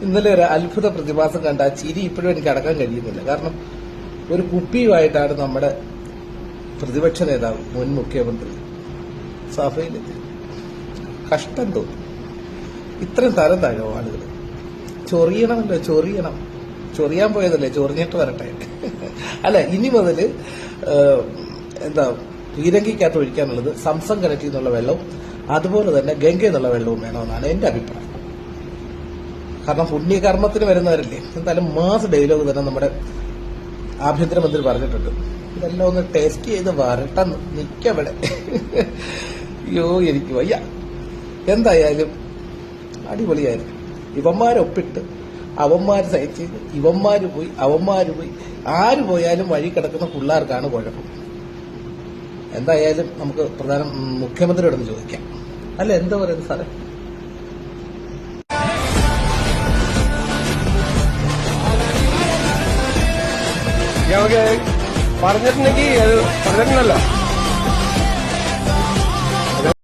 ഇന്നലെ ഒരു അത്ഭുത പ്രതിഭാസം കണ്ട ആ ചിരി ഇപ്പോഴും എനിക്ക് അടക്കാൻ കഴിയുന്നില്ല. കാരണം ഒരു കുപ്പിയുമായിട്ടാണ് നമ്മുടെ പ്രതിപക്ഷ നേതാവ് മുൻ മുഖ്യമന്ത്രി സഭയിൽ. കഷ്ടം തോന്നും. ഇത്രയും തരം താഴോ ആളുകൾ. ചൊറിയണമല്ലോ, ചൊറിയാൻ പോയതല്ലേ, ചൊറിഞ്ഞിട്ട് വരട്ടെ. അല്ല, ഇനി മുതല് പീരങ്കിക്കകത്ത് ഒഴിക്കാനുള്ളത് സംസം കിണറ്റിൽ നിന്നുള്ള വെള്ളവും അതുപോലെ തന്നെ ഗംഗയിൽ നിന്നുള്ള വെള്ളവും വേണമെന്നാണ് എന്റെ അഭിപ്രായം. കാരണം പുണ്യകർമ്മത്തിന് വരുന്നവരല്ലേ. എന്തായാലും മാസ് ഡയലോഗ് തന്നെ നമ്മുടെ ആഭ്യന്തരമന്ത്രി പറഞ്ഞിട്ടുണ്ട്. ഇതെല്ലാം ഒന്ന് ടേസ്റ്റ് ചെയ്ത് വരട്ടെന്ന് നിക്കവിടെ. അയ്യോ, എനിക്ക് വയ്യ. എന്തായാലും അടിപൊളിയായിരുന്നു. ഇവന്മാരൊപ്പിട്ട് അവന്മാര് സഹിച്ച് അവന്മാര് പോയി ആര് പോയാലും വഴി കിടക്കുന്ന പിള്ളേർക്കാണ് കുഴപ്പം. എന്തായാലും നമുക്ക് മുഖ്യമന്ത്രിയോടൊന്ന് ചോദിക്കാം. അല്ല, എന്താ പറയുന്നത് സാറേ? പറഞ്ഞിട്ടുണ്ടെങ്കിൽ അത് പറഞ്ഞിട്ടുണ്ടല്ലോ.